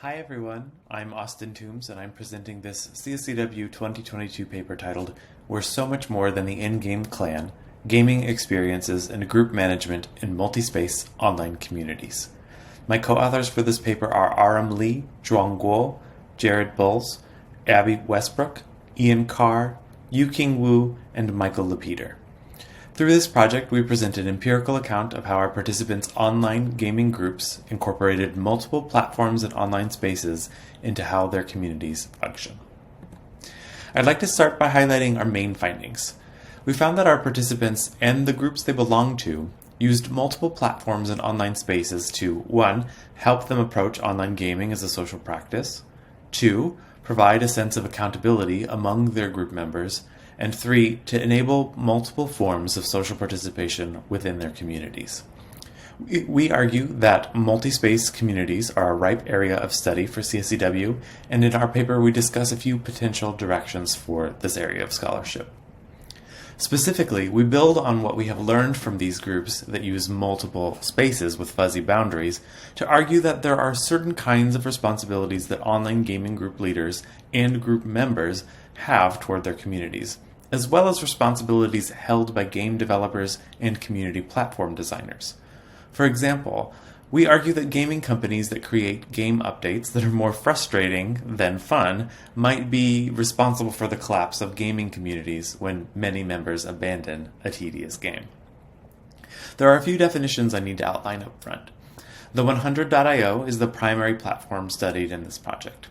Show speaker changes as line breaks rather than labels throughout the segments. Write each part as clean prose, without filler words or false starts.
Hi everyone, I'm Austin Toombs and I'm presenting this CSCW 2022 paper titled We're So Much More Than the In-Game Clan, Gaming Experiences and Group Management in Multi-Space Online Communities. My co-authors for this paper are Ahreum, Zhuang, Jared Buls, Abby Westbrook, Ian Carr, Yuqing and Michael LaPeter. Through this project, we present an empirical account of how our participants' online gaming groups incorporated multiple platforms and online spaces into how their communities function. I'd like to start by highlighting our main findings. We found that our participants and the groups they belong to used multiple platforms and online spaces to 1. Help them approach online gaming as a social practice, 2. Provide a sense of accountability among their group members, and 3. To enable multiple forms of social participation within their communities. We argue that multi-space communities are a ripe area of study for CSCW, and in our paper we discuss a few potential directions for this area of scholarship. Specifically, we build on what we have learned from these groups that use multiple spaces with fuzzy boundaries to argue that there are certain kinds of responsibilities that online gaming group leaders and group members have toward their communities, as well as responsibilities held by game developers and community platform designers. For example, we argue that gaming companies that create game updates that are more frustrating than fun might be responsible for the collapse of gaming communities when many members abandon a tedious game. There are a few definitions I need to outline up front. The 100.io is the primary platform studied in this project.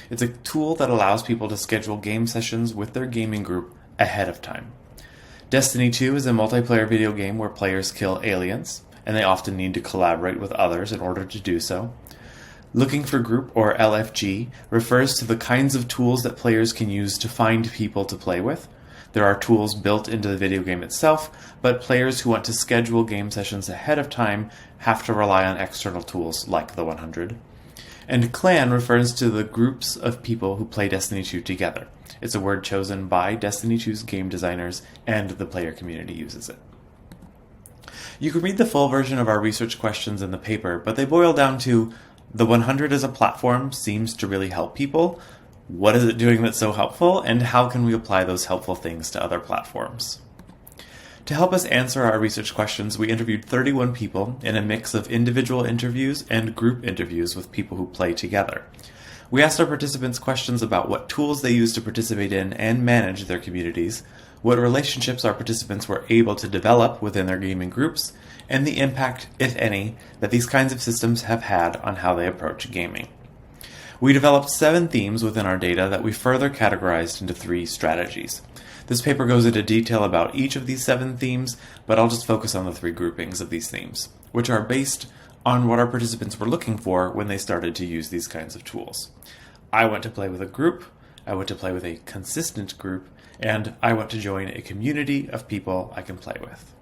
It's a tool that allows people to schedule game sessions with their gaming group ahead of time. Destiny 2 is a multiplayer video game where players kill aliens, and they often need to collaborate with others in order to do so. Looking for Group, or LFG, refers to the kinds of tools that players can use to find people to play with. There are tools built into the video game itself, but players who want to schedule game sessions ahead of time have to rely on external tools like the 100. And clan refers to the groups of people who play Destiny 2 together. It's a word chosen by Destiny 2's game designers, and the player community uses it. You can read the full version of our research questions in the paper, but they boil down to: the 100 as a platform seems to really help people. What is it doing that's so helpful, and how can we apply those helpful things to other platforms? To help us answer our research questions, we interviewed 31 people in a mix of individual interviews and group interviews with people who play together. We asked our participants questions about what tools they use to participate in and manage their communities, what relationships our participants were able to develop within their gaming groups, and the impact, if any, that these kinds of systems have had on how they approach gaming. We developed 7 themes within our data that we further categorized into 3 strategies. This paper goes into detail about each of these 7 themes, but I'll just focus on the 3 groupings of these themes, which are based on what our participants were looking for when they started to use these kinds of tools. I want to play with a group, I want to play with a consistent group, and I want to join a community of people I can play with.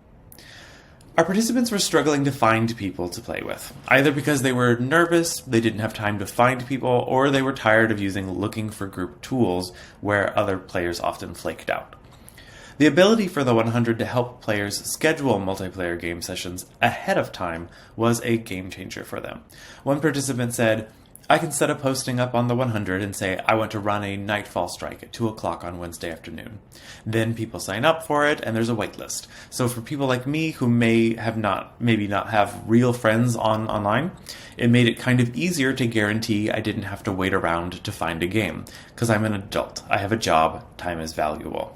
Our participants were struggling to find people to play with, either because they were nervous, they didn't have time to find people, or they were tired of using looking for group tools where other players often flaked out. The ability for the 100 to help players schedule multiplayer game sessions ahead of time was a game changer for them. One participant said, "I can set a posting up on the 100 and say I want to run a Nightfall strike at 2 o'clock on Wednesday afternoon. Then people sign up for it and there's a wait list. So for people like me who maybe not have real friends online, it made it kind of easier to guarantee I didn't have to wait around to find a game. Because I'm an adult, I have a job, time is valuable."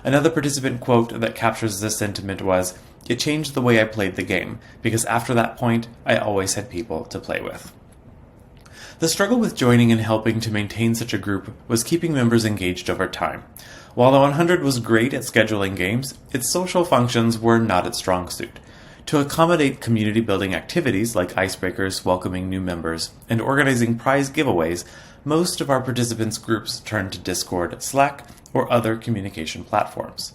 Another participant quote that captures this sentiment was, "It changed the way I played the game, because after that point, I always had people to play with." The struggle with joining and helping to maintain such a group was keeping members engaged over time. While the 100 was great at scheduling games, its social functions were not its strong suit. To accommodate community-building activities like icebreakers, welcoming new members, and organizing prize giveaways, most of our participants' groups turned to Discord, Slack, or other communication platforms.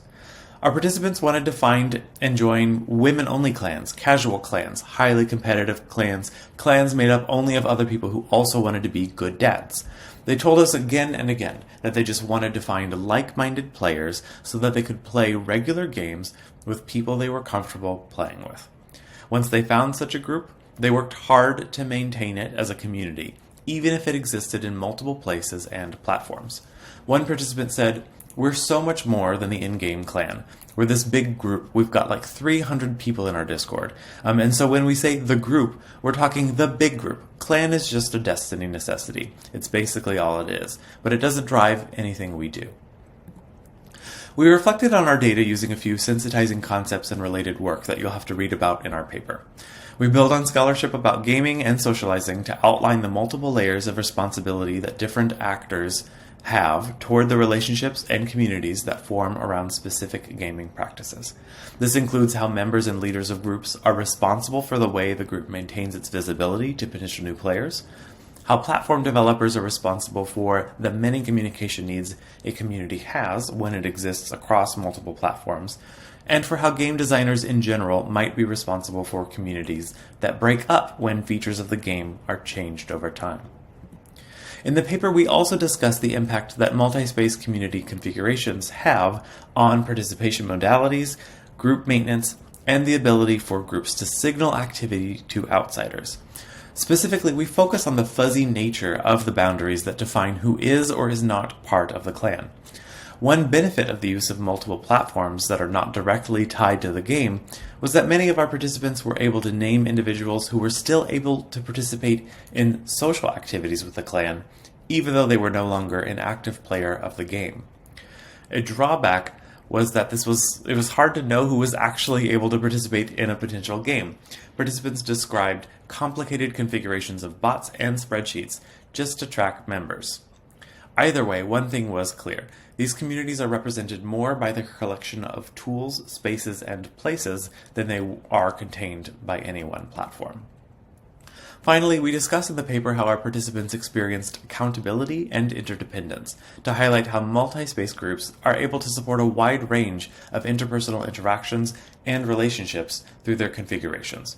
Our participants wanted to find and join women-only clans, casual clans, highly competitive clans, clans made up only of other people who also wanted to be good dads. They told us again and again that they just wanted to find like-minded players so that they could play regular games with people they were comfortable playing with. Once they found such a group, they worked hard to maintain it as a community, even if it existed in multiple places and platforms. One participant said, "We're so much more than the in-game clan. We're this big group. We've got like 300 people in our Discord. And so when we say the group, we're talking the big group. Clan is just a destiny necessity. It's basically all it is, but it doesn't drive anything we do." We reflected on our data using a few sensitizing concepts and related work that you'll have to read about in our paper. We build on scholarship about gaming and socializing to outline the multiple layers of responsibility that different actors have toward the relationships and communities that form around specific gaming practices. This includes how members and leaders of groups are responsible for the way the group maintains its visibility to potential new players, how platform developers are responsible for the many communication needs a community has when it exists across multiple platforms, and for how game designers in general might be responsible for communities that break up when features of the game are changed over time. In the paper, we also discuss the impact that multi-space community configurations have on participation modalities, group maintenance, and the ability for groups to signal activity to outsiders. Specifically, we focus on the fuzzy nature of the boundaries that define who is or is not part of the clan. One benefit of the use of multiple platforms that are not directly tied to the game was that many of our participants were able to name individuals who were still able to participate in social activities with the clan, even though they were no longer an active player of the game. A drawback was that it was hard to know who was actually able to participate in a potential game. Participants described complicated configurations of bots and spreadsheets just to track members. Either way, one thing was clear. These communities are represented more by their collection of tools, spaces, and places than they are contained by any one platform. Finally, we discuss in the paper how our participants experienced accountability and interdependence to highlight how multi-space groups are able to support a wide range of interpersonal interactions and relationships through their configurations.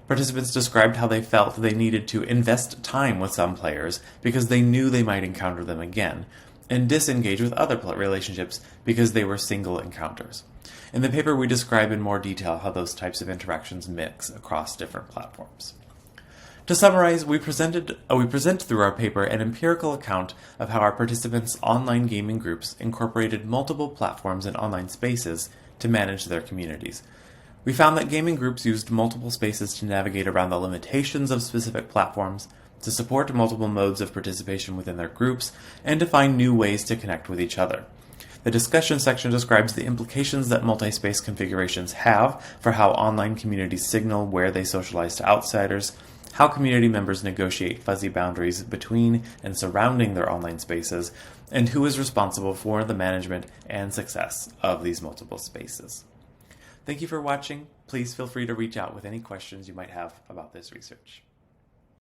Participants described how they felt they needed to invest time with some players because they knew they might encounter them again, and disengage with other relationships because they were single encounters. In the paper, we describe in more detail how those types of interactions mix across different platforms. To summarize, we present through our paper an empirical account of how our participants' online gaming groups incorporated multiple platforms and online spaces to manage their communities. We found that gaming groups used multiple spaces to navigate around the limitations of specific platforms, to support multiple modes of participation within their groups, and to find new ways to connect with each other. The discussion section describes the implications that multi-space configurations have for how online communities signal where they socialize to outsiders, how community members negotiate fuzzy boundaries between and surrounding their online spaces, and who is responsible for the management and success of these multiple spaces. Thank you for watching. Please feel free to reach out with any questions you might have about this research.